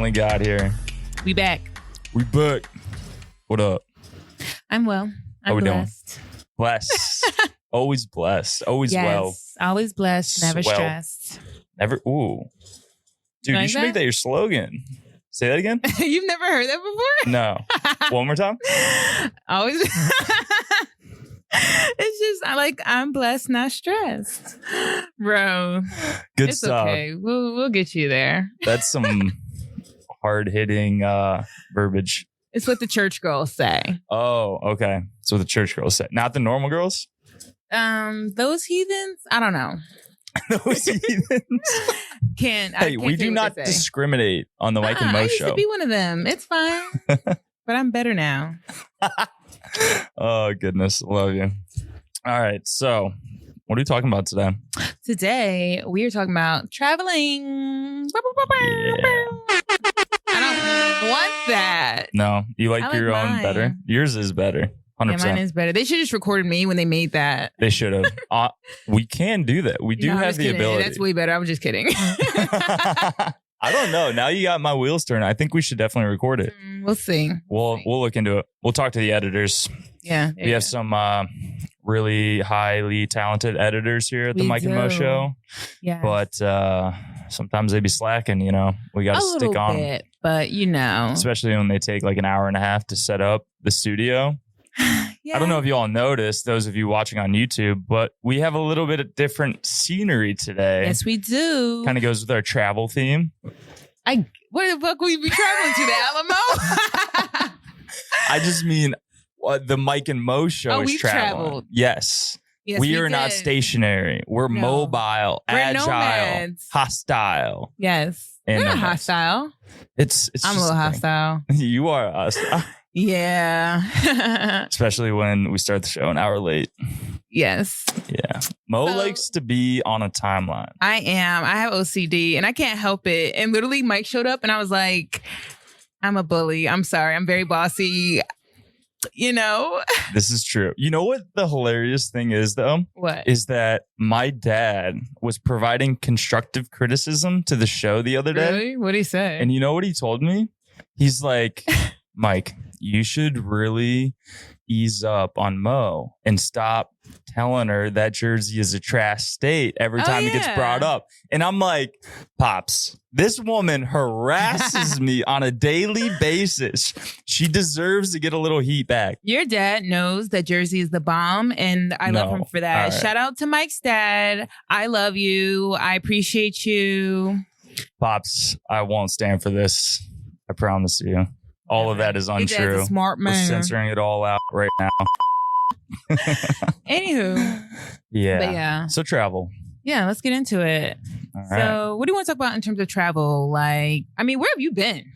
finally got here. We back. We back. What up? I'm well. How we blessed. doing? Blessed. Always blessed. Always well. Always blessed. Never Swell. stressed. Never. Ooh. Dude, you should make that your slogan. Say that again. You've never heard that before? No. One more time. Always. It's just I'm blessed, not stressed, bro. Good it's stuff. Okay, we'll get you there. That's some hard hitting verbiage. It's what the church girls say. Oh, okay. So the church girls say, not the normal girls. Those heathens. I don't know. Those heathens. Hey, we do not discriminate on the Mike and Mo I used show. to be one of them. It's fine, but I'm better now. Oh, goodness. Love you. All right. So what are we talking about today? Today, we are talking about traveling. Yeah. I don't want that. No, you like your own mine. better? Yours is better. 100%. Yeah, mine is better. They should just recorded me when they made that. They should have. We can do that. We do have the ability. That's way better. I was just kidding. I don't know. Now you got my wheels turning. I think we should definitely record it. We'll see. We'll look into it. We'll talk to the editors. Yeah. We have some really highly talented editors here at the Mike and Mo show. Yeah. But sometimes they be slacking, you know. We got to stick on bit, but you know. Especially when they take like an hour and a half to set up the studio. Yeah. I don't know if you all noticed, those of you watching on YouTube, but we have a little bit of different scenery today. Yes, we do. Kind of goes with our travel theme. Where the fuck will you be traveling to, the Alamo? I just mean the Mike and Mo show is traveling. Yes. We are not stationary. We're mobile, We're agile, nomads. hostile. Yes. We're not hostile. It's I'm a little hostile. You are hostile. Yeah. Especially when we start the show an hour late. Yes. Yeah. Mo likes to be on a timeline. I am. I have OCD and I can't help it. And literally Mike showed up and I was like, I'm a bully. I'm sorry. I'm very bossy. You know? This is true. You know what the hilarious thing is, though? What? Is that my dad was providing constructive criticism to the show the other day. Really? What'd he say? And you know what he told me? He's like, Mike, you should really ease up on Mo and stop telling her that Jersey is a trash state every time it gets brought up. And I'm like, Pops, this woman harasses me on a daily basis. She deserves to get a little heat back. Your dad knows that Jersey is the bomb, and I love him for that. Right. Shout out to Mike's dad. I love you. I appreciate you. Pops, I won't stand for this. I promise you. All of that is untrue. A smart man. We're censoring it all out right now. Anywho. Yeah. But yeah. So travel. Yeah, let's get into it. All right. So what do you want to talk about in terms of travel? Like, I mean, where have you been?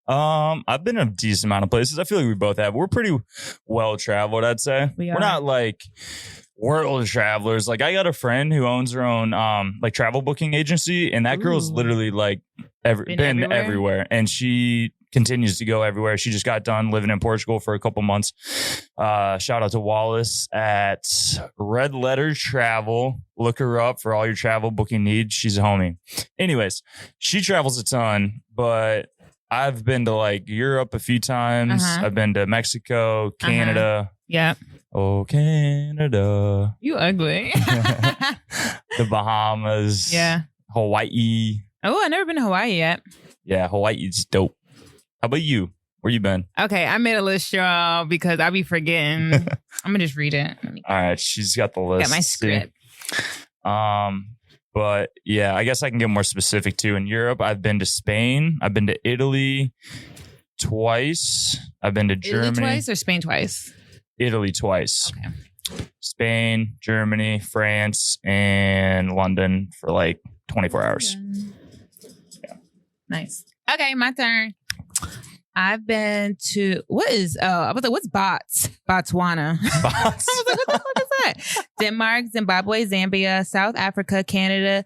I've been in a decent amount of places. I feel like we both have. We're pretty well traveled, I'd say. We're not like world travelers. Like I got a friend who owns her own like travel booking agency, and that girl's literally like been everywhere. And she continues to go everywhere. She just got done living in Portugal for a couple months. Shout out to Wallace at Red Letter Travel. Look her up for all your travel booking needs. She's a homie. Anyways, she travels a ton, but I've been to like Europe a few times. I've been to Mexico, Canada. Yeah. Oh, Canada. You ugly. The Bahamas. Yeah. Hawaii. Oh, I've never been to Hawaii yet. Yeah, Hawaii's dope. How about you? Where you been? Okay, I made a list, y'all, because I be forgetting. I'm gonna just read it. All right, she's got the list. Got my script. But yeah, I guess I can get more specific too. In Europe, I've been to Spain. I've been to Italy twice. I've been to Germany. Italy twice or Spain twice? Italy twice. Okay. Spain, Germany, France, and London for like 24 hours. Yeah. Nice. Okay, my turn. I've been to what's Botswana. I was like, what the fuck is that? Denmark, Zimbabwe, Zambia, South Africa, Canada.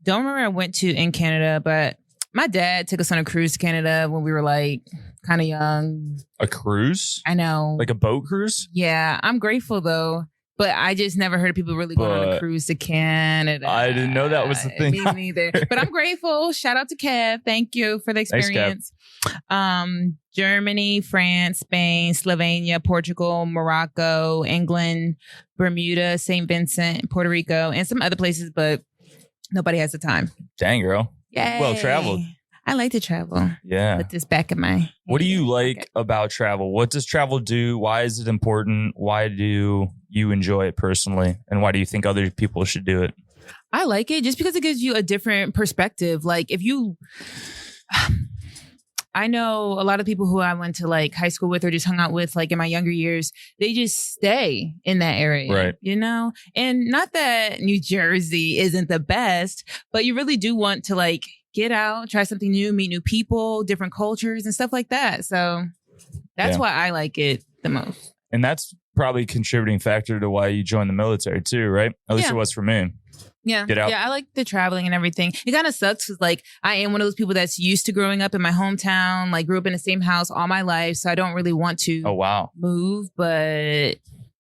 Don't remember I went to in Canada, but my dad took us on a cruise to Canada when we were like kind of young. A cruise? I know. Like a boat cruise? Yeah, I'm grateful though. But I just never heard of people really going on a cruise to Canada. I didn't know that was the thing. Me neither. But I'm grateful. Shout out to Kev. Thank you for the experience. Thanks, Germany, France, Spain, Slovenia, Portugal, Morocco, England, Bermuda, St. Vincent, Puerto Rico, and some other places, but nobody has the time. Dang, girl. Yay. Well traveled. I like to travel. Yeah. Put this back in my... What do you like about travel? What does travel do? Why is it important? Why do you enjoy it personally? And why do you think other people should do it? I like it just because it gives you a different perspective. Like if you... I know a lot of people who I went to like high school with or just hung out with like in my younger years, they just stay in that area, right? You know? And not that New Jersey isn't the best, but you really do want to like get out, try something new, meet new people, different cultures and stuff like that. So that's why I like it the most. And that's probably a contributing factor to why you joined the military too, right? At least it was for me. Yeah. Get out. Yeah, I like the traveling and everything. It kind of sucks because like I am one of those people that's used to growing up in my hometown, like grew up in the same house all my life. So I don't really want to move, but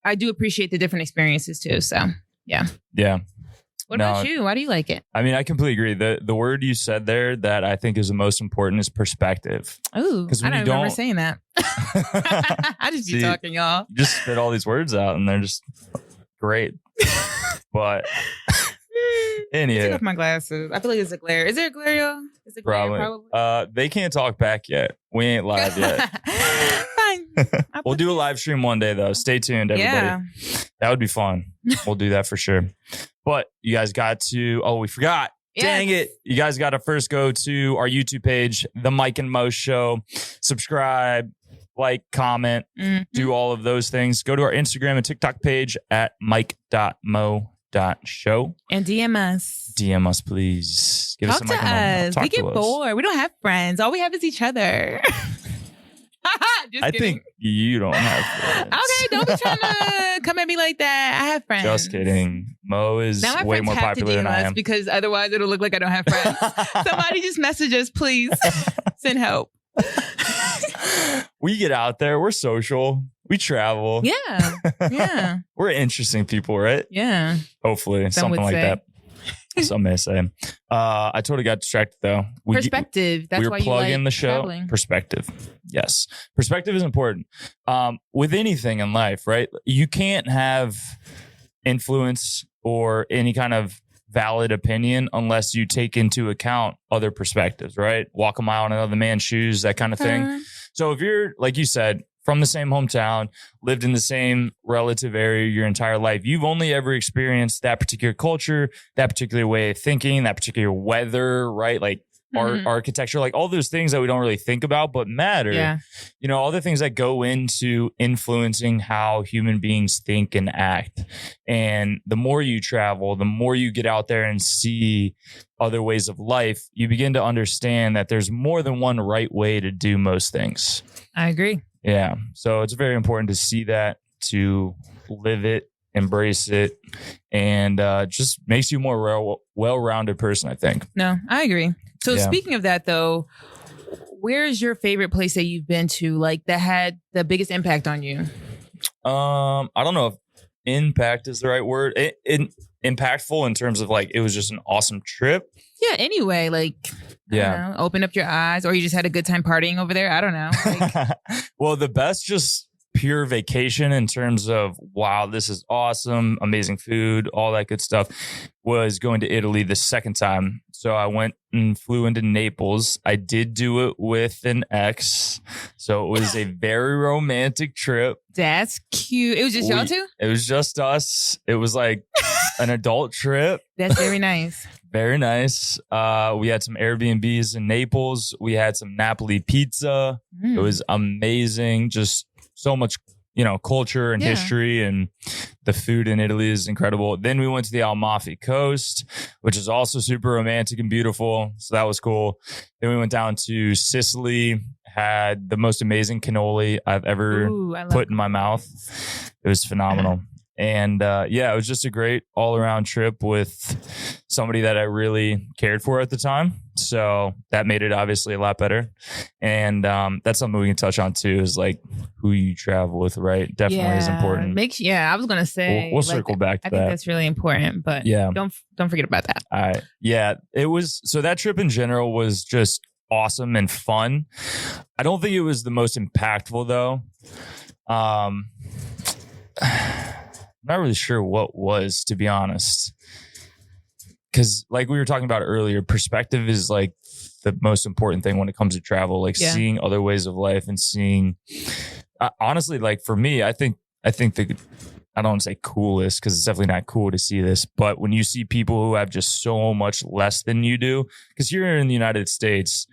I do appreciate the different experiences too. So yeah. Yeah. What about you? Why do you like it? I mean, I completely agree. The word you said there that I think is the most important is perspective. Oh, I don't remember saying that. I just be talking, y'all. You just spit all these words out and they're just great. But anyhow. Take off my glasses. I feel like it's a glare. Is there a glare, y'all? Is it glare? Probably. They can't talk back yet. We ain't live yet. Fine. We'll do a live stream one day though. Stay tuned, everybody. Yeah. That would be fun. We'll do that for sure. But you guys got to, we forgot. Yes. Dang it. You guys got to first go to our YouTube page, The Mike and Mo Show. Subscribe, like, comment, do all of those things. Go to our Instagram and TikTok page at mike.mo.show. And DM us. DM us, please. Give us a mic. We get bored. We don't have friends. All we have is each other. I think you don't have friends. Okay, don't be trying to come at me like that. I have friends. Just kidding. Mo is way more popular than I am. Because otherwise it'll look like I don't have friends. Somebody just message us, please. Send help. We get out there. We're social. We travel. Yeah. Yeah. We're interesting people, right? Yeah. Hopefully. Something like that. Some may say. I totally got distracted though. Perspective. That's why you like plugging the show. Traveling. Perspective. Yes. Perspective is important. With anything in life, right? You can't have influence or any kind of valid opinion unless you take into account other perspectives, right? Walk a mile in another man's shoes, that kind of thing. So if you're, like you said, from the same hometown, lived in the same relative area your entire life, you've only ever experienced that particular culture, that particular way of thinking, that particular weather, right? Like art, architecture, like all those things that we don't really think about but matter. Yeah. You know, all the things that go into influencing how human beings think and act. And the more you travel, the more you get out there and see other ways of life, you begin to understand that there's more than one right way to do most things. I agree. Yeah. So it's very important to see that, to live it, embrace it, and just makes you a more well-rounded person, I think. No, I agree. So speaking of that, though, where's your favorite place that you've been to, like that had the biggest impact on you? I don't know if impact is the right word. Impactful in terms of like, it was just an awesome trip. Yeah. Anyway, like, I don't know, open up your eyes, or you just had a good time partying over there. I don't know. Like, well, the best just pure vacation in terms of, wow, this is awesome, amazing food, all that good stuff, was going to Italy the second time. So I went and flew into Naples. I did do it with an ex. So it was a very romantic trip. That's cute. It was just y'all two? It was just us. It was like an adult trip. That's very nice. Very nice. We had some Airbnbs in Naples. We had some Napoli pizza. It was amazing. Just so much, you know, culture and history, and the food in Italy is incredible. Then we went to the Amalfi Coast, which is also super romantic and beautiful. So that was cool. Then we went down to Sicily, had the most amazing cannoli I've ever put in my mouth. It was phenomenal. And it was just a great all around trip with somebody that I really cared for at the time. So that made it obviously a lot better. And that's something we can touch on too, is like who you travel with, right? Definitely is important. I was going to say. We'll circle back to that. I think that's really important, but don't forget about that. All right. Yeah, it was. So that trip in general was just awesome and fun. I don't think it was the most impactful though. I'm not really sure what was, to be honest. Because like we were talking about earlier, perspective is like the most important thing when it comes to travel, like seeing other ways of life and seeing, honestly, like for me, I think I don't want to say coolest because it's definitely not cool to see this, but when you see people who have just so much less than you do, because here in the United States,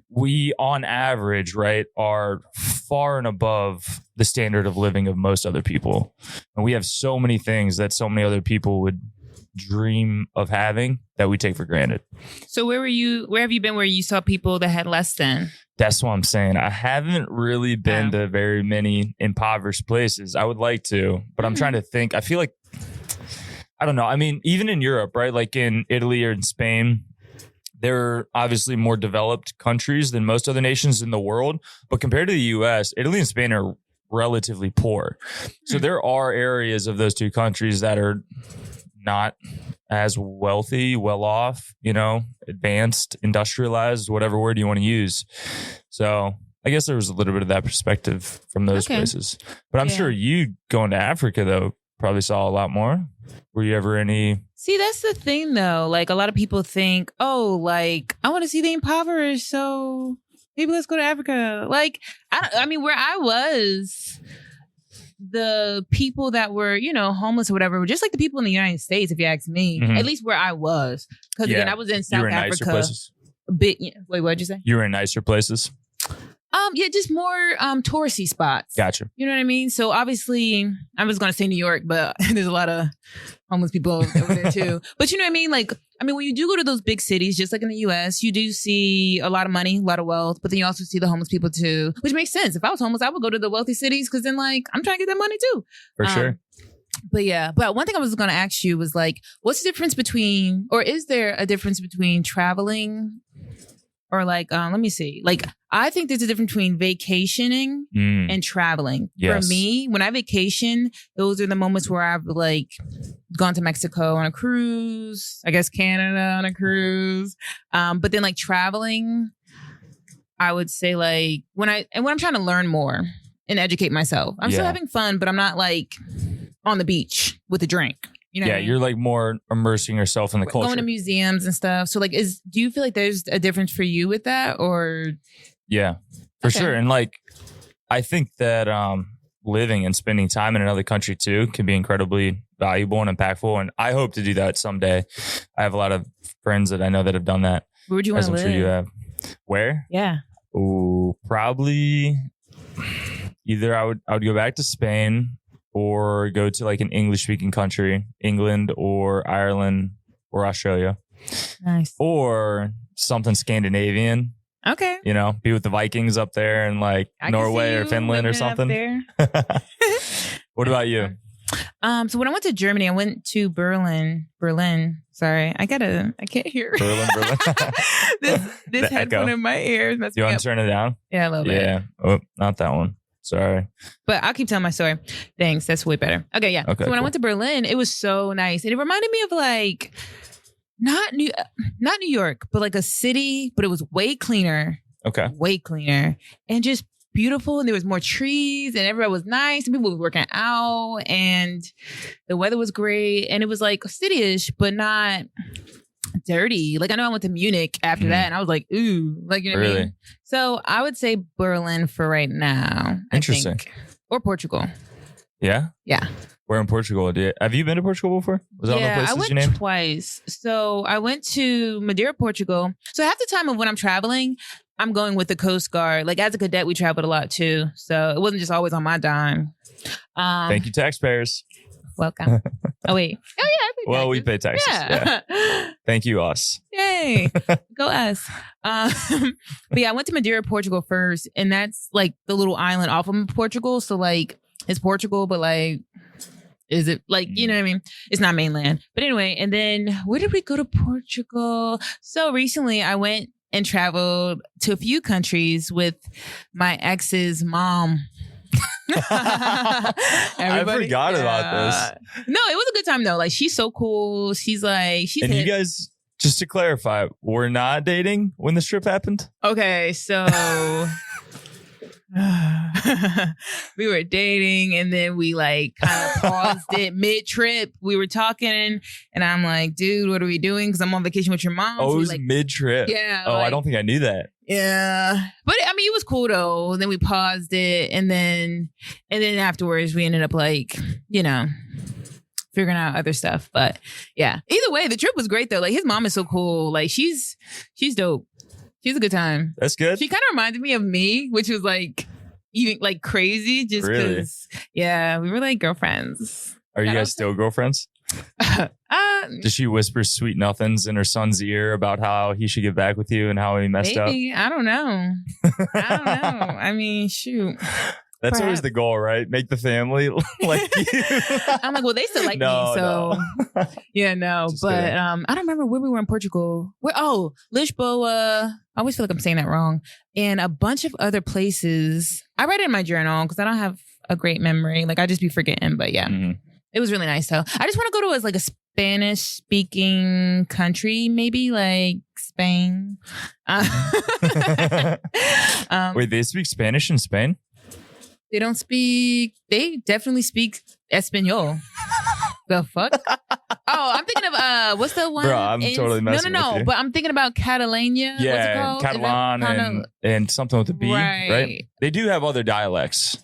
we on average, right, are far and above the standard of living of most other people. And we have so many things that so many other people would dream of having that we take for granted. So where have you been where you saw people that had less than? That's what I'm saying. I haven't really been to very many impoverished places. I would like to, but I'm trying to think. I feel like, I don't know. I mean, even in Europe, right? Like in Italy or in Spain, they're obviously more developed countries than most other nations in the world. But compared to the US, Italy and Spain are relatively poor. So there are areas of those two countries that are not as wealthy, well off, advanced, industrialized, whatever word you want to use. So I guess there was a little bit of that perspective from those places. But I'm sure you going to Africa, though, probably saw a lot more. Were you ever any... See, that's the thing, though. Like, a lot of people think, oh, like, I want to see the impoverished, so maybe let's go to Africa. Like, I mean, where I was... the people that were, homeless or whatever, were just like the people in the United States, if you ask me, at least where I was. Because again, I was in South Africa. Nicer places? Wait, what'd you say? You were in nicer places? Just more touristy spots. Gotcha. You know what I mean? So obviously, I was going to say New York, but there's a lot of homeless people over there too. But you know what I mean? Like, when you do go to those big cities, just like in the US, you do see a lot of money, a lot of wealth, but then you also see the homeless people too, which makes sense. If I was homeless, I would go to the wealthy cities because then like, I'm trying to get that money too. For sure. But one thing I was going to ask you was like, what's the difference between, or is there a difference between traveling or like, let me see. Like, I think there's a difference between vacationing and traveling. Yes. For me, when I vacation, those are the moments where I've like gone to Mexico on a cruise, I guess Canada on a cruise. But then like traveling, I would say like when I'm trying to learn more and educate myself, I'm still having fun, but I'm not like on the beach with a drink. You know what I mean? You're like more immersing yourself in the culture. Going to museums and stuff. So like, do you feel like there's a difference for you with that or? Yeah, for sure. And like, I think that living and spending time in another country too can be incredibly valuable and impactful. And I hope to do that someday. I have a lot of friends that I know that have done that. Where would you want to live? I'm sure you have. Where? Yeah. Oh, probably either I would go back to Spain or go to like an English speaking country, England or Ireland or Australia. Nice. Or something Scandinavian. Okay. Be with the Vikings up there in like Norway or Finland or something. What about you? So when I went to Germany, I went to Berlin. Sorry, I can't hear. Berlin. this headphone in my ears. You want to turn it down? Yeah, a little bit. Yeah. Oh, not that one. Sorry. But I'll keep telling my story. Thanks. That's way better. Okay, yeah. Okay, so when I went to Berlin, it was so nice. And it reminded me of like, not New York, but like a city, but it was way cleaner. Okay. Way cleaner. And just beautiful. And there was more trees and everybody was nice. And people were working out and the weather was great. And it was like city-ish, but not dirty. Like I know I went to Munich after that and I was like, ooh, like, you know what I mean? So I would say Berlin for right now. Interesting. I think. Or Portugal. Yeah? Yeah. Where in Portugal? Have you been to Portugal before? Was that one of the places you named? I went twice. So I went to Madeira, Portugal. So half the time of when I'm traveling, I'm going with the Coast Guard. Like as a cadet, we traveled a lot too. So it wasn't just always on my dime. Thank you, taxpayers. Welcome. Oh, wait. Oh, yeah. Well, we pay taxes. Yeah. Thank you, us. Yay. Go us. But yeah, I went to Madeira, Portugal first. And that's like the little island off of Portugal. So like it's Portugal, but like is it like, you know what I mean? It's not mainland. But anyway, and then where did we go to Portugal? So recently I went and traveled to a few countries with my ex's mom. I forgot about this. No, it was a good time though. Like, she's so cool. She's like, and you guys, just to clarify, were not dating when this trip happened? Okay, so we were dating, and then we like kind of paused it mid-trip. We were talking, and I'm like, dude, what are we doing? Because I'm on vacation with your mom. Oh, so it was like, mid-trip. Yeah. Oh, I don't think I knew that. Yeah. But I mean, it was cool though. And then we paused it, and then afterwards we ended up like, you know, figuring out other stuff. But yeah, either way, the trip was great though. Like, his mom is so cool. Like, she's dope. She's a good time. That's good. She kind of reminded me of me, which was like even like crazy just because, yeah, we were like girlfriends. Are you guys still girlfriends? Does she whisper sweet nothings in her son's ear about how he should get back with you and how he messed up? I don't know. I mean, shoot. That's always the goal, right? Make the family like you. I'm like, well, they still like me, so no. Yeah, no. Just but kidding. I don't remember where we were in Portugal. Lisboa. I always feel like I'm saying that wrong. And a bunch of other places. I read it in my journal because I don't have a great memory. Like, I just be forgetting. But yeah, It was really nice though. I just want to go to like a Spanish speaking country, maybe like Spain. Wait, they speak Spanish in Spain? They don't speak. They definitely speak Espanol. The fuck? Oh, I'm thinking of what's the one? Bro, I'm totally messing with you. But I'm thinking about Catalonia. Yeah, what's it called? Catalan and something with a B, right? They do have other dialects.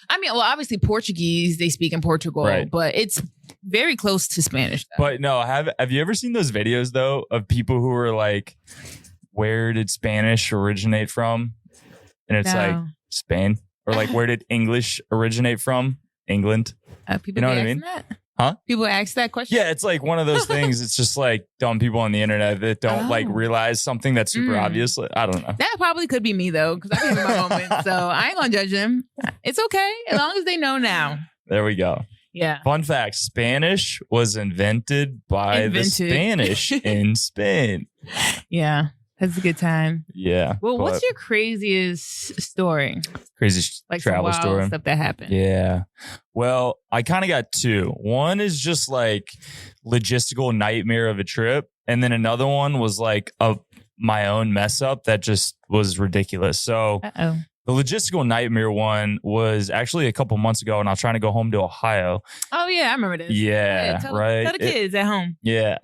I mean, well, obviously Portuguese they speak in Portugal, but it's very close to Spanish. Though. But no, have you ever seen those videos though of people who are like, where did Spanish originate from? And it's like Spain. Or like, where did English originate from? England. People you know what I mean? That? Huh? People ask that question? Yeah, it's like one of those things. It's just like dumb people on the internet that don't like realize something that's super obvious. I don't know. That probably could be me though, because I've been in my moment. So I ain't gonna judge them. It's okay as long as they know now. There we go. Yeah. Fun fact: Spanish was invented by the Spanish in Spain. Yeah. That's a good time. Yeah. Well, what's your craziest story? Craziest like travel story? Stuff that happened. Yeah. Well, I kind of got two. One is just like logistical nightmare of a trip. And then another one was like my own mess up that just was ridiculous. So the logistical nightmare one was actually a couple months ago, and I was trying to go home to Ohio. Oh, yeah, I remember this. Yeah, tell the kids at home. Yeah.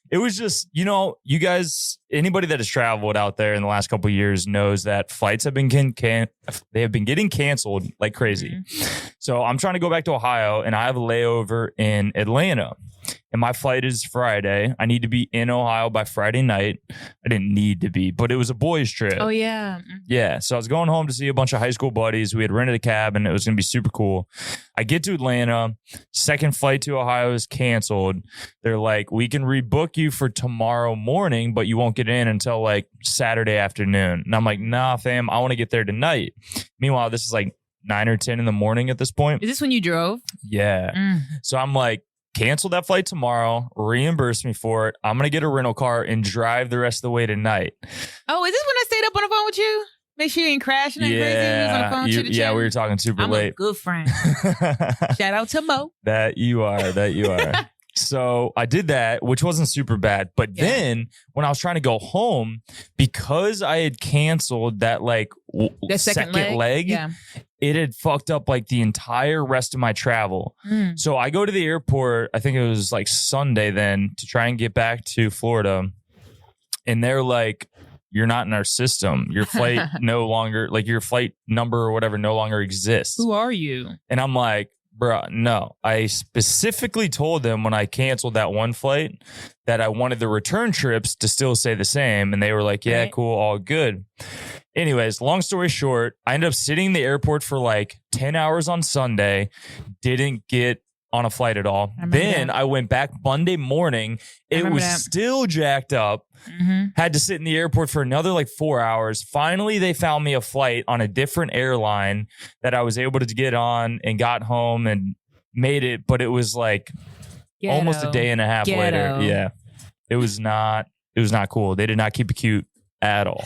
It was just, you guys, anybody that has traveled out there in the last couple of years knows that flights have been they have been getting canceled like crazy. So I'm trying to go back to Ohio, and I have a layover in Atlanta. And my flight is Friday. I need to be in Ohio by Friday night. I didn't need to be, but it was a boys' trip. Oh, yeah. Yeah. So I was going home to see a bunch of high school buddies. We had rented a cab, and it was going to be super cool. I get to Atlanta. Second flight to Ohio is canceled. They're like, we can rebook you for tomorrow morning, but you won't get in until like Saturday afternoon. And I'm like, nah, fam, I want to get there tonight. Meanwhile, this is like 9 or 10 in the morning at this point. Is this when you drove? Yeah. So I'm like, cancel that flight tomorrow, reimburse me for it. I'm going to get a rental car and drive the rest of the way tonight. Oh, is this when I stayed up on the phone with you? Make sure you ain't crashing and crazy. On the phone yeah, we were talking super late. I'm a good friend. Shout out to Mo. That you are. So I did that, which wasn't super bad. But then when I was trying to go home, because I had canceled that like the second leg it had fucked up like the entire rest of my travel. So I go to the airport, I think it was like Sunday then, to try and get back to Florida. And they're like, you're not in our system. Your flight no longer, like your flight number or whatever no longer exists. Who are you? And I'm like, bruh, no. I specifically told them when I canceled that one flight that I wanted the return trips to still say the same. And they were like, yeah, cool, all good. Anyways, long story short, I ended up sitting in the airport for like 10 hours on Sunday, didn't get on a flight at all. Then I went back Monday morning. It was still jacked up. Had to sit in the airport for another like 4 hours. Finally, they found me a flight on a different airline that I was able to get on and got home. And made it, but it was like almost a day and a half later. Yeah. It was not cool. They did not keep it cute at all.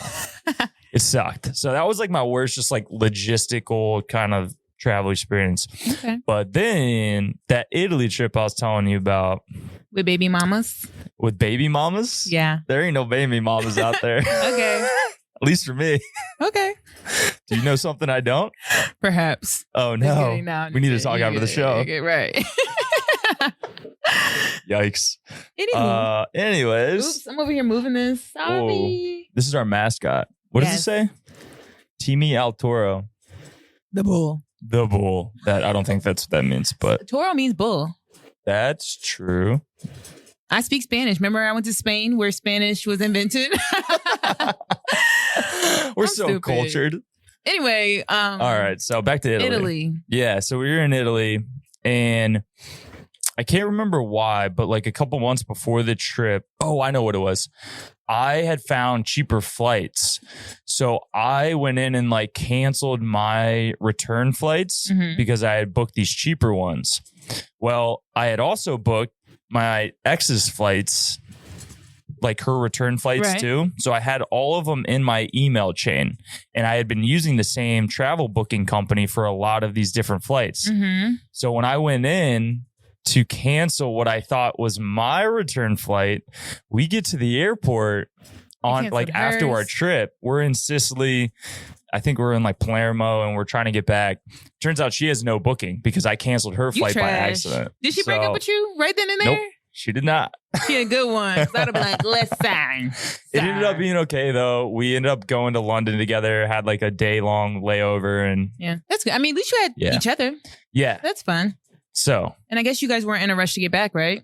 It sucked. So that was like my worst, just like logistical kind of travel experience. Okay. But then that Italy trip I was telling you about. With baby mamas? With baby mamas? Yeah. There ain't no baby mamas out there. Okay. At least for me. Okay. Do you know something I don't? Perhaps. Oh, no. We need to talk after the show. Okay, right. Yikes. Anyways. Oops, I'm over here moving this. Sorry. Whoa. This is our mascot. What does it say? Timmy Al Toro. The bull. The bull. That I don't think that's what that means, but Toro means bull. That's true. I speak Spanish. Remember I went to Spain where Spanish was invented? We're so stupid. Cultured. Anyway. All right. So back to Italy. Yeah. So we were in Italy and I can't remember why, but like a couple months before the trip. Oh, I know what it was. I had found cheaper flights. So I went in and like canceled my return flights because I had booked these cheaper ones. Well, I had also booked my ex's flights, like her return flights too. So I had all of them in my email chain and I had been using the same travel booking company for a lot of these different flights. So when I went in to cancel what I thought was my return flight, we get to the airport on like after our trip. We're in Sicily. I think we're in like Palermo and we're trying to get back. Turns out she has no booking because I canceled her flight by accident. Did she break up with you right then and there? Nope, she did not. She had a good one. So I'd have been like, let's sign. It ended up being okay though. We ended up going to London together, had like a day long layover and yeah, that's good. I mean, at least you had each other. Yeah. That's fun. So. And I guess you guys weren't in a rush to get back, right?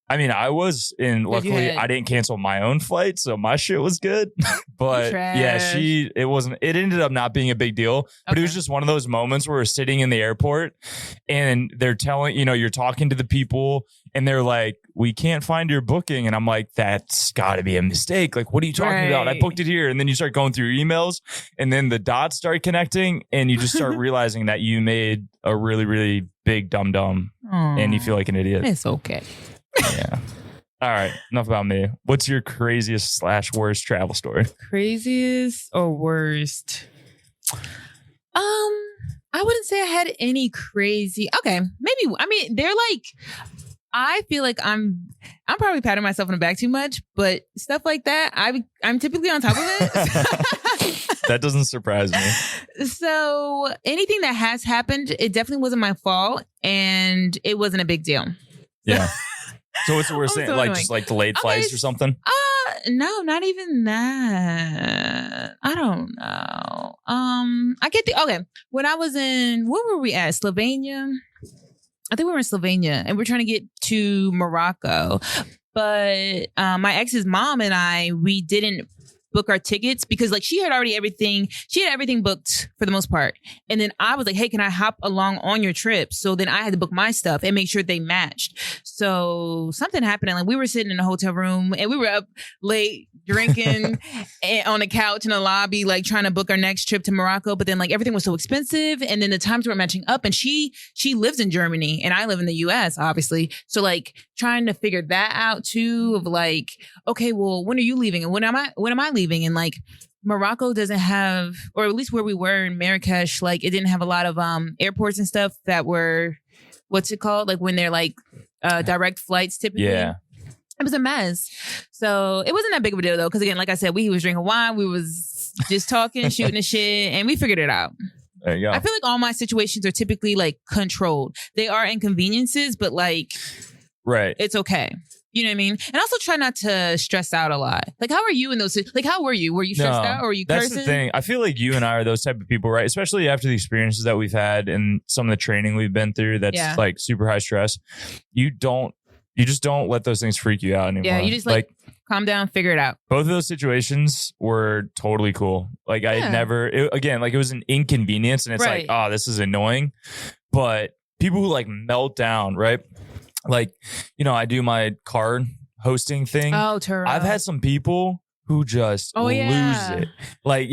I mean, I was luckily I didn't cancel my own flight, so my shit was good. But yeah, it ended up not being a big deal. But it was just one of those moments where we're sitting in the airport and they're telling, you're talking to the people and they're like, we can't find your booking. And I'm like, that's gotta be a mistake. Like, what are you talking about? I booked it here. And then you start going through your emails and then the dots start connecting and you just start realizing that you made a really, really big dum-dum and you feel like an idiot. It's okay. Yeah. All right. Enough about me. What's your craziest / worst travel story? Craziest or worst? I wouldn't say I had any crazy. Okay, maybe. I mean, they're like. I feel like I'm probably patting myself on the back too much, but stuff like that, I'm typically on top of it. That doesn't surprise me. So anything that has happened, it definitely wasn't my fault, and it wasn't a big deal. Yeah. So what's the worst thing? Like just like delayed flights or something? No, not even that. I don't know. I get okay. When I was where were we at? Slovenia. I think we were in Slovenia and we're trying to get to Morocco. But my ex's mom and we didn't book our tickets because like she had everything booked for the most part. And then I was like, hey, can I hop along on your trip? So then I had to book my stuff and make sure they matched. So something happened and like we were sitting in a hotel room and we were up late drinking on the couch in the lobby, like trying to book our next trip to Morocco. But then like everything was so expensive and then the times weren't matching up and she lives in Germany and I live in the US, obviously. So like trying to figure that out too of like, okay, well, when are you leaving? And when am I leaving? And like Morocco doesn't have, or at least where we were in Marrakesh, like it didn't have a lot of airports and stuff that were, what's it called? Like when they're like direct flights typically. Yeah. It was a mess. So it wasn't that big of a deal though. Cause again, like I said, we was drinking wine. We was just talking, shooting the shit and we figured it out. There you go. I feel like all my situations are typically like controlled. They are inconveniences, but like, right. It's okay. You know what I mean? And also try not to stress out a lot. Like, how are you in those? Like, how were you? Were you stressed out or were you cursing? That's the thing. I feel like you and I are those type of people, right? Especially after the experiences that we've had and some of the training we've been through that's like super high stress. You just don't let those things freak you out anymore. Yeah, you just like calm down, figure it out. Both of those situations were totally cool. Like I never, it was an inconvenience and it's like, oh, this is annoying. But people who like melt down, right? Like, I do my card hosting thing. Oh, Turo. I've had some people who just lose it. Like,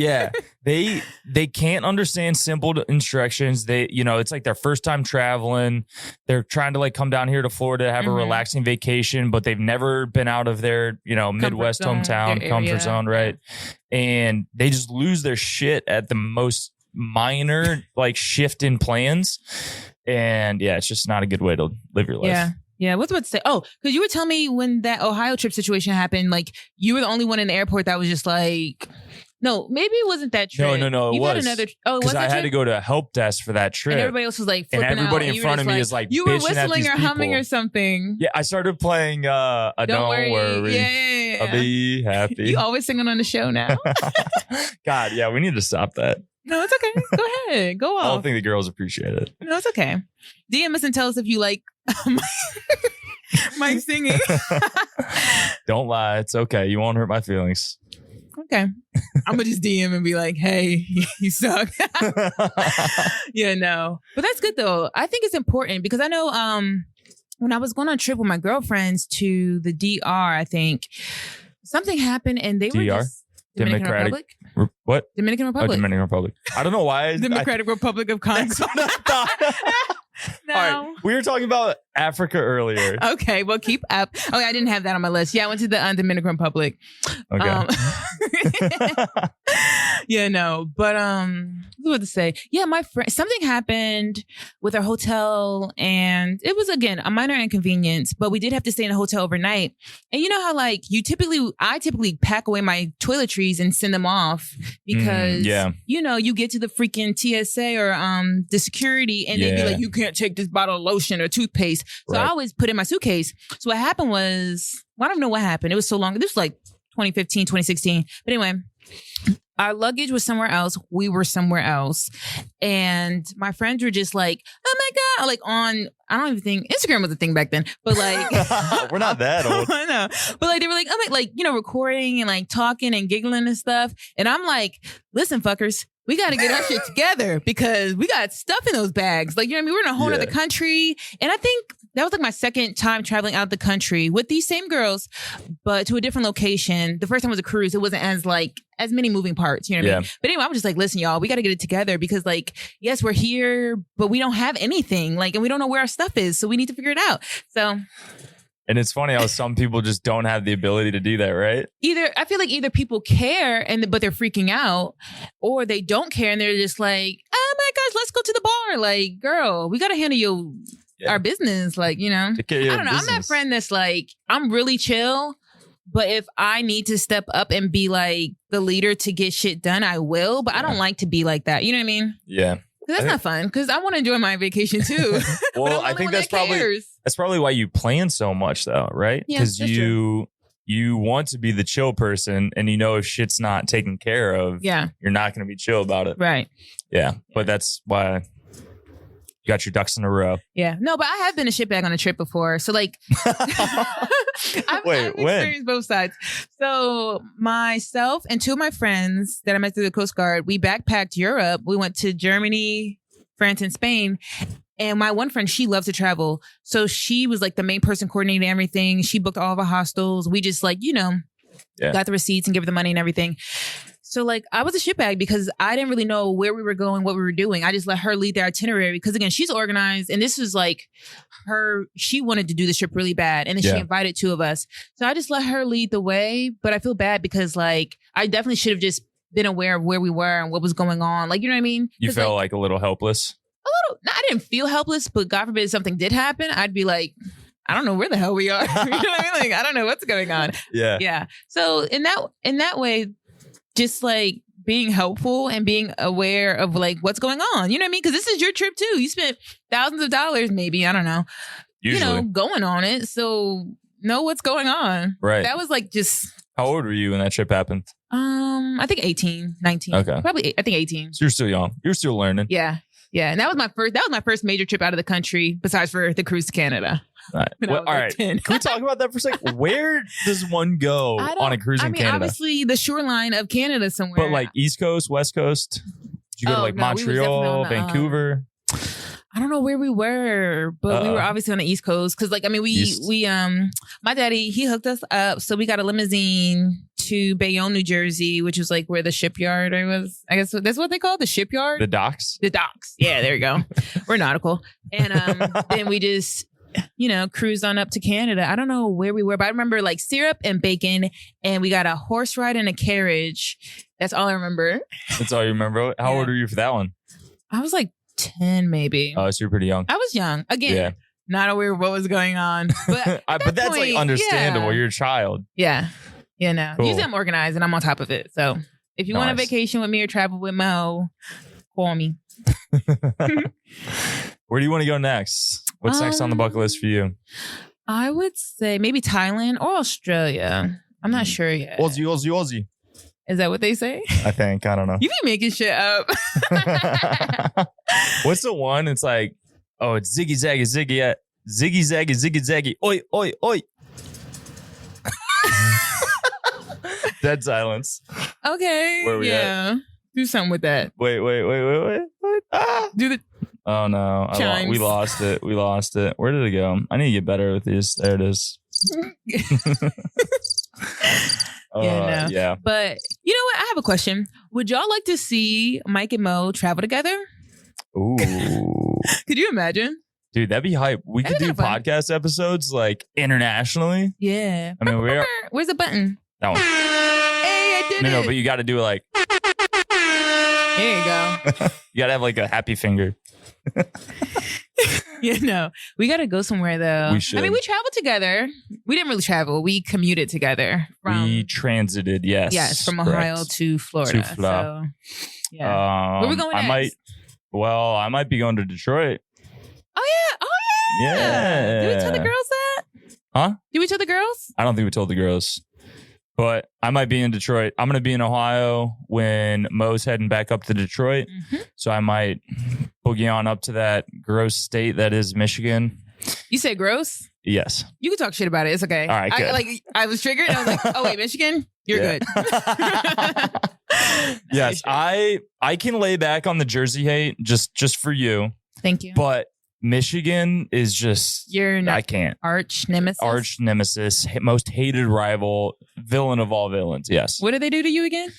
they can't understand simple instructions. They, it's like their first time traveling. They're trying to like come down here to Florida, have a relaxing vacation, but they've never been out of their, Midwest hometown, comfort zone, right? And they just lose their shit at the most minor like shift in plans. And it's just not a good way to live your life. Yeah, what's about to say? Oh, because you were telling me when that Ohio trip situation happened, like you were the only one in the airport that was just like, no, maybe it wasn't that trip. No, it was. Because I had to go to a help desk for that trip. And everybody else was like flipping and everybody out, in front of me is like you were bitching at whistling these or humming or something. Yeah, I started playing Don't Worry. Yeah. I'll be happy. You always singing on the show now. God, yeah, we need to stop that. No, it's okay. Go ahead. Go off. I don't think the girls appreciate it. No, it's okay. DM us and tell us if you like Mike singing. Don't lie. It's okay. You won't hurt my feelings. Okay. I'm going to just DM and be like, hey, you suck. Yeah, no. But that's good, though. I think it's important because I know when I was going on a trip with my girlfriends to the DR, I think something happened and they were just... Dominican Republic? What? Dominican Republic. Oh, Dominican Republic. I don't know why. Democratic Republic of Congo. That's what I thought. No. All right. We were talking about Africa earlier. Okay, well, keep up. Oh, I didn't have that on my list. Yeah, I went to the Dominican Republic. Okay. Yeah, no. But what to say? Yeah, my friend, something happened with our hotel, and it was again a minor inconvenience. But we did have to stay in a hotel overnight. And you know how like I typically pack away my toiletries and send them off because you get to the freaking TSA or the security, and they'd be like, you can't take this bottle of lotion or toothpaste. So I always put it in my suitcase. So what happened was, I don't know what happened. It was so long. This was like 2015, 2016. But anyway, our luggage was somewhere else. We were somewhere else. And my friends were just like, oh my God. Like I don't even think Instagram was a thing back then. But like. We're not that old. I know. But like, they were like, oh my, like, recording and like talking and giggling and stuff. And I'm like, listen, fuckers. We got to get our shit together because we got stuff in those bags. Like, you know what I mean? We're in a whole other country. And I think that was like my second time traveling out the country with these same girls, but to a different location. The first time was a cruise. It wasn't as many moving parts. You know what I mean? But anyway, I was just like, listen, y'all, we got to get it together because like, yes, we're here, but we don't have anything. Like, and we don't know where our stuff is. So we need to figure it out. So... And it's funny how some people just don't have the ability to do that, right? I feel like either people care but they're freaking out, or they don't care and they're just like, oh my gosh, let's go to the bar. Like, girl, we got to handle our business. Like, I don't know. Business. I'm that friend that's like, I'm really chill, but if I need to step up and be like the leader to get shit done, I will. But I don't like to be like that. You know what I mean? Yeah. That's not fun because I want to enjoy my vacation too. Well, I think that's probably why you plan so much though, right? Because you want to be the chill person and if shit's not taken care of, you're not going to be chill about it. Right. Yeah. But that's why you got your ducks in a row. Yeah. No, but I have been a shitbag on a trip before. So like, I've experienced both sides. So myself and two of my friends that I met through the Coast Guard, we backpacked Europe. We went to Germany, France, and Spain. And my one friend, she loves to travel. So she was like the main person coordinating everything. She booked all of our hostels. We just like, got the receipts and gave her the money and everything. So like I was a shitbag because I didn't really know where we were going, what we were doing. I just let her lead the itinerary because again, she's organized and this was like she wanted to do this trip really bad. And then she invited two of us. So I just let her lead the way. But I feel bad because like I definitely should have just been aware of where we were and what was going on. Like, you know what I mean? You felt like a little helpless? I didn't feel helpless, but God forbid something did happen. I'd be like, I don't know where the hell we are. You know what I mean? Like, I don't know what's going on. Yeah. Yeah. So in that way, just like being helpful and being aware of like what's going on. You know what I mean? Because this is your trip too. You spent thousands of dollars, maybe, I don't know, usually, going on it. So know what's going on. Right. That was like just. How old were you when that trip happened? I think 18, 19. Okay. Probably, I think 18. So you're still young. You're still learning. Yeah. Yeah. And that was my first major trip out of the country besides for the cruise to Canada. All right. Well, all right. 10. Can we talk about that for a second? Where does one go on a cruise in Canada? Obviously the shoreline of Canada somewhere. But like East Coast, West Coast? Did you go to like Montreal, Vancouver? I don't know where we were, but we were obviously on the East Coast. Cause like, I mean, my daddy, he hooked us up. So we got a limousine to Bayonne, New Jersey, which was like where the shipyard was. I guess that's what they call it, the shipyard. The docks. The docks. Yeah, there you go. We're nautical. And then we just, cruised on up to Canada. I don't know where we were, but I remember like syrup and bacon, and we got a horse ride in a carriage. That's all I remember. That's all you remember? How old were you for that one? I was like 10 maybe. Oh, so you're pretty young. I was young. Again, not aware of what was going on. But, but that's like understandable. You're a child. Yeah. Cool. Usually I'm organized and I'm on top of it. So if you want a vacation with me or travel with Mo, call me. Where do you want to go next? What's next on the bucket list for you? I would say maybe Thailand or Australia. I'm not sure yet. Aussie. Is that what they say? I think. I don't know. You be making shit up. What's the one? It's like, oh, it's ziggy zaggy ziggy ziggy zaggy ziggy zaggy. Oi, oi, oi. Dead silence. Okay. Where we at? Do something with that. Wait. Ah! Do the Oh no. We lost it. Where did it go? I need to get better with these. There it is. Yeah. But you know what? I have a question. Would y'all like to see Mike and Mo travel together? Ooh. Could you imagine? Dude, that'd be hype. We could do podcast episodes like internationally. Yeah. I mean, where's the button? That one. Hey, I did it. No, but you got to do it like. There you go. You got to have like a happy finger. We got to go somewhere though. We should. I mean, we traveled together. We didn't really travel. We commuted together. We transited, yes. Yes, from Ohio to Florida. So, yeah. Where we going next? I might be going to Detroit. Oh, yeah. Yeah. Did we tell the girls that? Huh? Did we tell the girls? I don't think we told the girls. But I might be in Detroit. I'm going to be in Ohio when Mo's heading back up to Detroit. Mm-hmm. So I might boogie on up to that gross state that is Michigan. You say gross? Yes. You can talk shit about it. It's okay. All right, good. I was triggered. And I was like, oh, wait, Michigan? You're good. Yes, I can lay back on the Jersey hate just for you. Thank you. But Michigan is just... I can't. Arch nemesis. Most hated rival, villain of all villains, yes. What did they do to you again?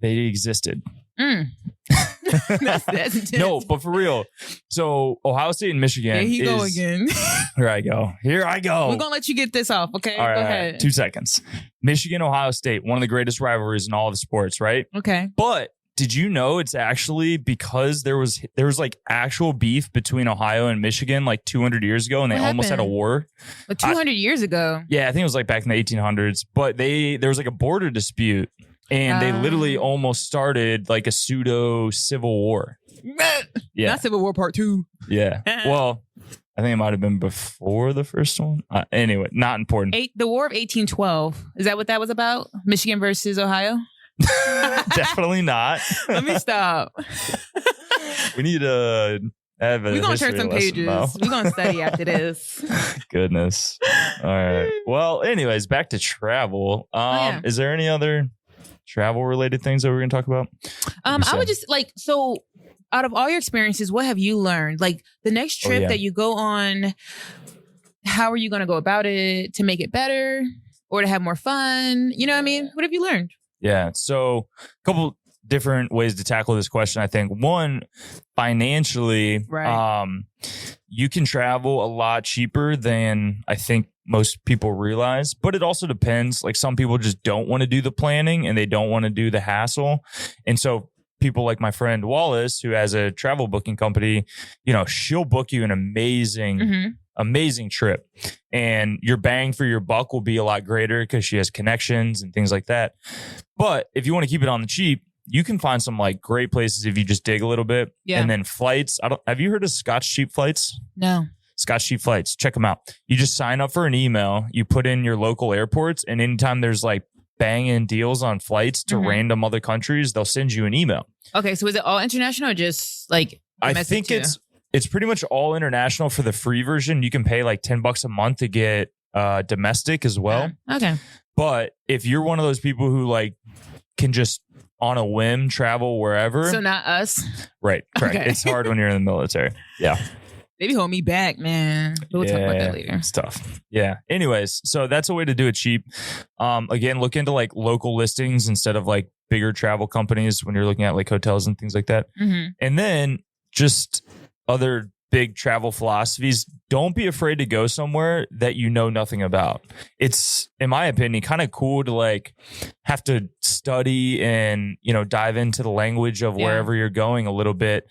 They existed. That's intense. No, but for real. So Ohio State and Michigan. Here you go again. Here I go. We're going to let you get this off, okay? All right, go ahead. 2 seconds. Michigan, Ohio State, one of the greatest rivalries in all of sports, right? Okay. But did you know it's actually because there was like actual beef between Ohio and Michigan like 200 years ago, and they almost had a war? But 200 years ago? Yeah, I think it was like back in the 1800s. But there was like a border dispute, and they literally almost started like a pseudo civil war. Yeah, not Civil War Part 2. Yeah. Well, I think it might have been before the first one. Anyway, not important. The War of 1812. Is that what that was about? Michigan versus Ohio? Definitely not. Let me stop. We need to have a. We're gonna turn some pages. We're gonna study after this. Goodness. All right. Well, anyways, back to travel. Is there any other travel related things that we're gonna talk about? I would just so out of all your experiences, what have you learned? Like the next trip that you go on, how are you gonna go about it to make it better or to have more fun? You know what I mean? What have you learned? Yeah. So a couple different ways to tackle this question. I think one, financially, you can travel a lot cheaper than I think most people realize, but it also depends. Like some people just don't want to do the planning and they don't want to do the hassle. And so people like my friend Wallace, who has a travel booking company, she'll book you an amazing trip, and your bang for your buck will be a lot greater because she has connections and things like that. But if you want to keep it on the cheap, you can find some like great places if you just dig a little bit. Yeah. And then flights. Have you heard of Scotch Cheap Flights? No. Scotch Cheap Flights. Check them out. You just sign up for an email. You put in your local airports, and anytime there's like banging deals on flights to random other countries, they'll send you an email. Okay, so is it all international or just like I think it's pretty much all international. For the free version, you can pay like $10 a month to get domestic as well. Okay. But if you're one of those people who like can just on a whim travel wherever. So not us. Right. Correct. Okay. It's hard when you're in the military. Yeah. They be holding me back, man. We'll talk about that later. It's tough. Yeah. Anyways, so that's a way to do it cheap. Again, look into like local listings instead of like bigger travel companies when you're looking at like hotels and things like that. Mm-hmm. And then just other big travel philosophies. Don't be afraid to go somewhere that you know nothing about. It's, in my opinion, kind of cool to like have to study and, you know, dive into the language of wherever you're going a little bit.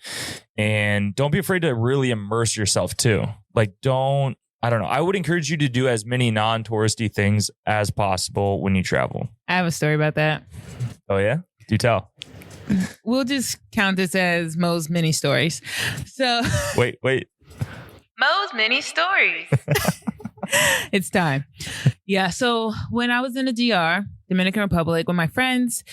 And don't be afraid to really immerse yourself too. Like, I don't know. I would encourage you to do as many non-touristy things as possible when you travel. I have a story about that. Oh, yeah? Do tell. We'll just count this as Mo's mini stories. So wait. Mo's mini stories. It's time. Yeah. So when I was in the DR, Dominican Republic, with my friends,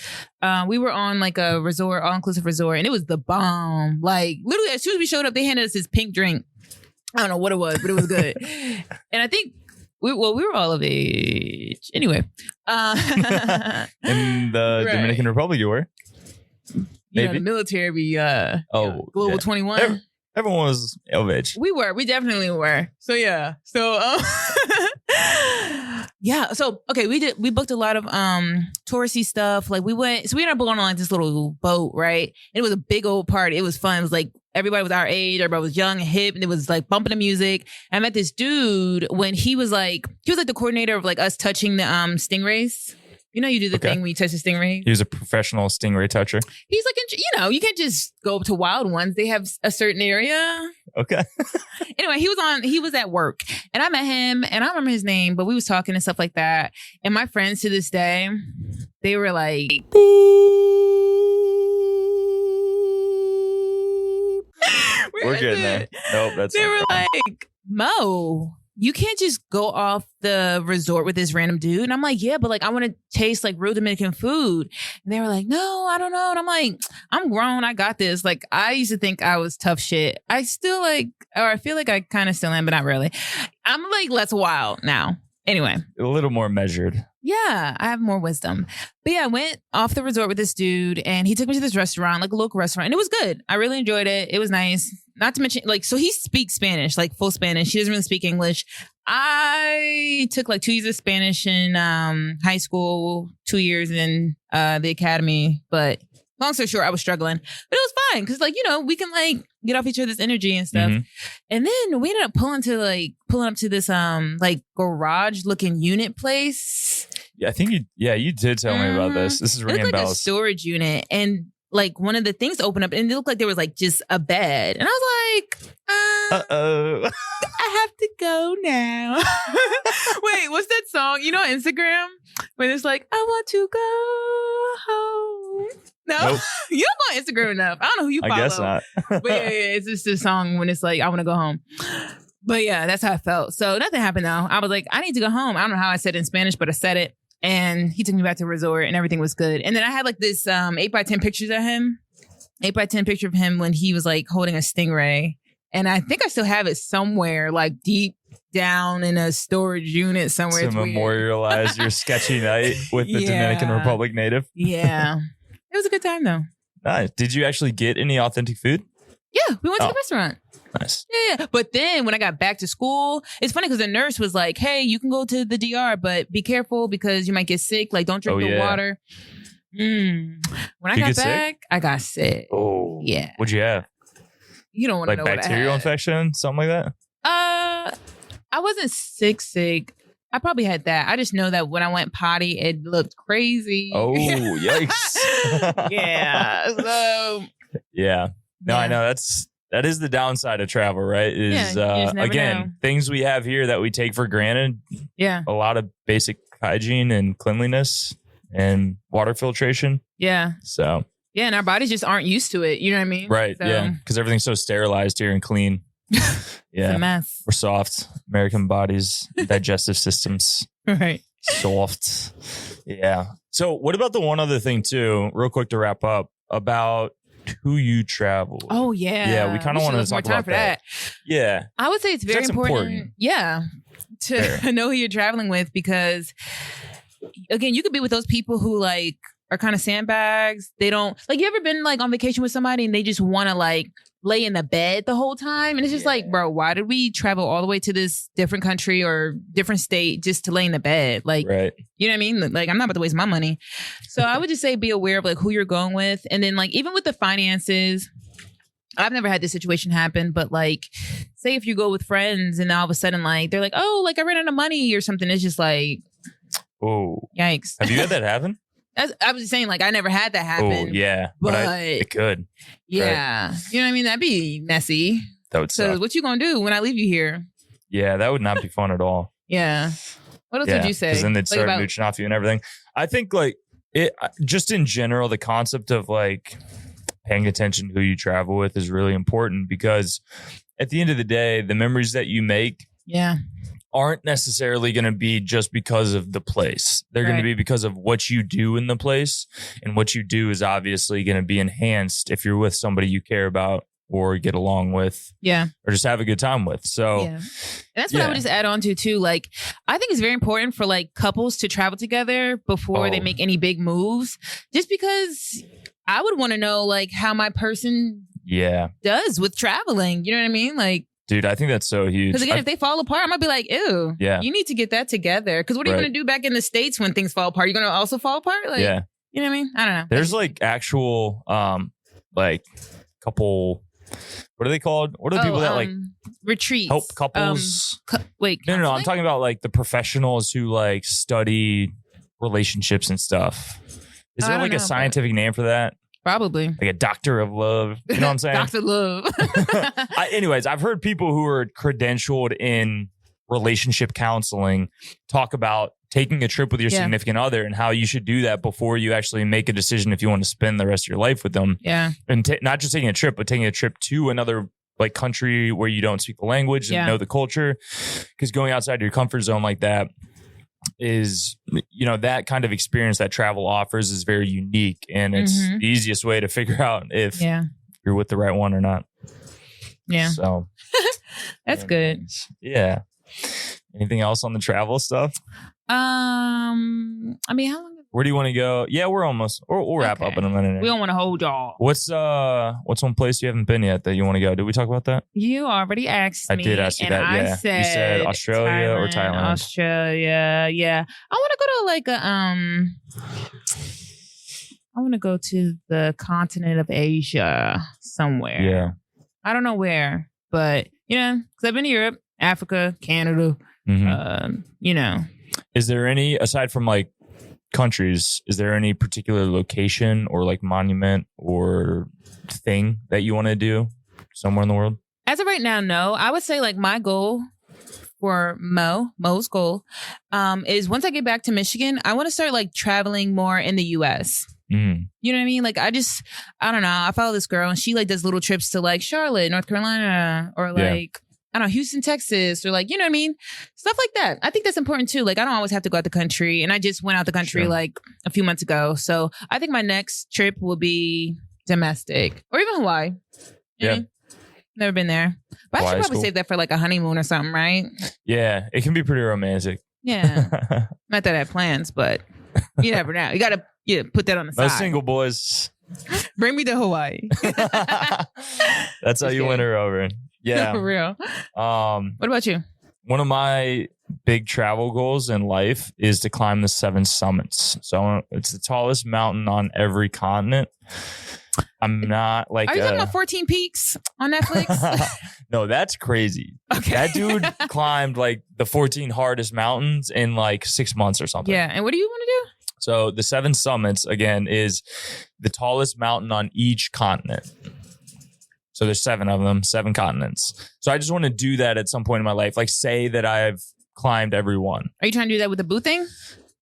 we were on like a resort, all-inclusive resort, and it was the bomb. Like literally, as soon as we showed up, they handed us this pink drink. I don't know what it was, but it was good. And I think we were all of age anyway. In the Dominican Republic, you were. You know, the military, Global 21. Everyone was of age. We definitely were. So yeah. So yeah. So okay, we booked a lot of touristy stuff. Like we ended up going on like this little boat, right? And it was a big old party. It was fun. It was like everybody was our age, everybody was young and hip, and it was like bumping the music. I met this dude when he was like the coordinator of like us touching the stingrays. You know, you do the thing when you touch the stingray. He was a professional stingray toucher. He's like, you know, you can't just go to wild ones. They have a certain area. Okay. Anyway, he was at work and I met him and I don't remember his name, but we was talking and stuff like that. And my friends to this day, they were like, we're getting there. Nope, that's they were like, Mo, you can't just go off the resort with this random dude. And I'm like, yeah, but like, I want to taste like real Dominican food. And they were like, no, I don't know. And I'm like, I'm grown. I got this. Like, I used to think I was tough shit. I still like, or I feel like I kind of still am, but not really. I'm like less wild now. Anyway. A little more measured. Yeah, I have more wisdom. But yeah, I went off the resort with this dude and he took me to this restaurant, like a local restaurant. And it was good. I really enjoyed it. It was nice. Not to mention, like, so he speaks Spanish, like full Spanish. He doesn't really speak English. I took like 2 years of Spanish in high school, 2 years in the academy. But long story short, I was struggling. But it was fine because, like, you know, we can like get off each other's energy and stuff. Mm-hmm. And then we ended up pulling up to this like garage looking unit place. Yeah, I think you did tell me about this. This is ringing bells. A storage unit, and like one of the things opened up, and it looked like there was like just a bed, and I was like, I have to go now. Wait, what's that song? You know, on Instagram when it's like, I want to go home. No, nope. You don't go on Instagram enough. I don't know who you follow. I guess not. But yeah, it's just a song when it's like, I want to go home. But yeah, that's how I felt. So nothing happened though. I was like, I need to go home. I don't know how I said it in Spanish, but I said it. And he took me back to the resort and everything was good. And then I had like this 8x10 pictures of him. 8x10 picture of him when he was like holding a stingray. And I think I still have it somewhere like deep down in a storage unit somewhere. To memorialize your sketchy night with the Dominican Republic native. Yeah. It was a good time though. Nice. Did you actually get any authentic food? Yeah, we went to the restaurant. Nice. Yeah. But then when I got back to school, it's funny because the nurse was like, hey, you can go to the DR, but be careful because you might get sick. Like, don't drink the water. When I got back, I got sick. Oh. Yeah. What'd you have? You don't want to know what I had. Like bacterial infection? Something like that? I wasn't sick. I probably had that. I just know that when I went potty, it looked crazy. Oh, yikes. Yeah. So. Yeah. No, I know that is the downside of travel, right? Is again, things we have here that we take for granted. Yeah. A lot of basic hygiene and cleanliness and water filtration. Yeah. So. Yeah, and our bodies just aren't used to it. You know what I mean? Right. So. Yeah. Because everything's so sterilized here and clean. Yeah. It's a mess. We're soft. American bodies, digestive systems. Right. Soft. Yeah. So what about the one other thing too, real quick to wrap up, about who you travel? Oh, yeah. Yeah, we kind of want to talk about that. Yeah. I would say it's very important. Yeah. To know who you're traveling with because, again, you could be with those people who like are kind of sandbags. They don't, like, you ever been like on vacation with somebody and they just want to like lay in the bed the whole time. And it's just like, bro, why did we travel all the way to this different country or different state just to lay in the bed? Like, you know what I mean? Like, I'm not about to waste my money. So I would just say be aware of like who you're going with. And then like, even with the finances, I've never had this situation happen, but like, say if you go with friends and all of a sudden like, they're like, oh, like I ran out of money or something. It's just like, oh, yikes. Have you had that happen? I was just saying, like, I never had that happen. Oh, yeah. But it could. Yeah. Right. You know what I mean? That'd be messy. That would suck. So what you gonna do when I leave you here? Yeah, that would not be fun at all. Yeah. What else would you say? Because then they'd start mooching off you and everything. I think, like, it just in general, the concept of, like, paying attention to who you travel with is really important because at the end of the day, the memories that you make aren't necessarily going to be just because of the place. They're going to be because of what you do in the place. And what you do is obviously going to be enhanced if you're with somebody you care about or get along with. Yeah. Or just have a good time with. So and that's what I would just add on to too. Like, I think it's very important for like couples to travel together before they make any big moves. Just because I would want to know like how my person does with traveling. You know what I mean? Like, dude, I think that's so huge. Because again, if they fall apart, I'm going to be like, ew, you need to get that together. Because what are you going to do back in the States when things fall apart? You're going to also fall apart? Like, you know what I mean? I don't know. There's like actual, like couple, what are they called? What are the people that like retreats? Help couples? Wait. No. I'm talking about like the professionals who like study relationships and stuff. Is there like a scientific name for that? Probably. Like a doctor of love. You know what I'm saying? Dr. Love. Anyways, I've heard people who are credentialed in relationship counseling talk about taking a trip with your significant other and how you should do that before you actually make a decision if you want to spend the rest of your life with them. Yeah. And not just taking a trip, but taking a trip to another like country where you don't speak the language and know the culture. Because going outside your comfort zone like that is, you know, that kind of experience that travel offers is very unique, and it's the easiest way to figure out if you're with the right one or not. Yeah. So that's good. Yeah. Anything else on the travel stuff? I mean, how long? Where do you want to go? Yeah, we're almost. We'll wrap up in a minute. We don't want to hold y'all. What's one place you haven't been yet that you want to go? Did we talk about that? You already asked me. I did ask you that. Yeah, you said Australia or Thailand. Australia. Yeah, I want to go to like a I want to go to the continent of Asia somewhere. Yeah, I don't know where, but you know, because I've been to Europe, Africa, Canada. You know, is there any aside from like countries, is there any particular location or like monument or thing that you want to do somewhere in the world? As of right now, no. I would say like my goal for Mo's goal is once I get back to Michigan, I want to start like traveling more in the US. You know what I mean? Like I don't know. I follow this girl and she like does little trips to like Charlotte, North Carolina, or like I don't know, Houston, Texas, or like, you know what I mean? Stuff like that. I think that's important too. Like, I don't always have to go out the country. And I just went out the country like a few months ago. So I think my next trip will be domestic or even Hawaii. You know? Never been there. But I should probably save that for like a honeymoon or something, right? Yeah, it can be pretty romantic. Yeah. Not that I have plans, but you never know. You got to put that on the side. Those single boys. Bring me to Hawaii. That's how you win her over. Yeah. For real. What about you? One of my big travel goals in life is to climb the 7 summits. So it's the tallest mountain on every continent. I'm not like... Are you talking about 14 Peaks on Netflix? No, that's crazy. Okay. That dude climbed like the 14 hardest mountains in like 6 months or something. Yeah. And what do you want to do? So the 7 summits, again, is the tallest mountain on each continent. So there's 7 of them, 7 continents. So I just want to do that at some point in my life. Like say that I've climbed every one. Are you trying to do that with a boot thing?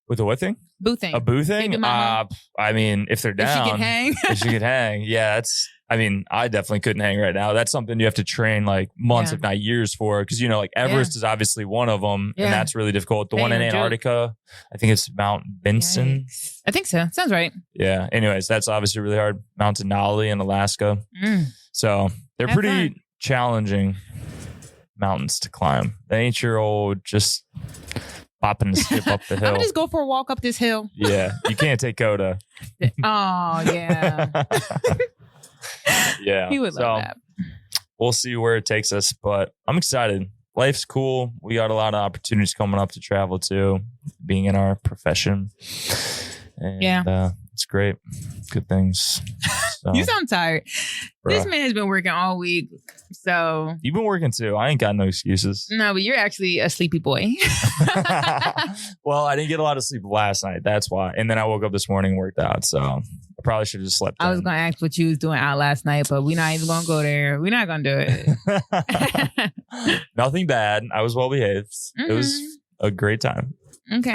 With a what thing? Boot thing. A boot thing? I mean, if they're down. If she can hang. If she could hang. Yeah, I definitely couldn't hang right now. That's something you have to train like months, if not years for. Because, you know, like Everest is obviously one of them. And that's really difficult. The one in Antarctica, I think it's Mount Vinson. Yikes. I think so. Sounds right. Yeah. Anyways, that's obviously really hard. Mount Denali in Alaska. So they're pretty challenging mountains to climb. They ain't your old just popping and skip up the hill. I'm gonna just go for a walk up this hill. Yeah, you can't take Coda. Oh yeah. Yeah, he would love that. we'll see where it takes us. But I'm excited. Life's cool. We got a lot of opportunities coming up to travel too, being in our profession. And, it's great. Good things. So, you sound tired. bruh. This man has been working all week. So You've been working too. I ain't got no excuses. no, but you're actually a sleepy boy. Well, I didn't get a lot of sleep last night. That's why. And then I woke up this morning and worked out. So I probably should have just slept. I was going to ask what you was doing out last night, but we're not even going to go there. We're not going to do it. Nothing bad. I was well behaved. It was a great time. Okay.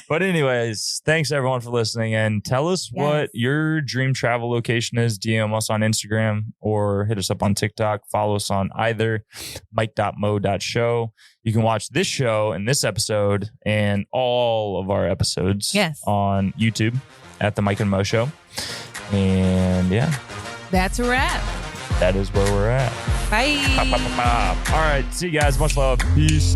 But anyways, thanks everyone for listening, and tell us what your dream travel location is. DM us on Instagram or hit us up on TikTok. Follow us on either mike.mo.show. You can watch this show and this episode and all of our episodes on YouTube at the Mike and Mo Show. And yeah, that's a wrap. That is where we're at. Bye. All right. See you guys. Much love. Peace.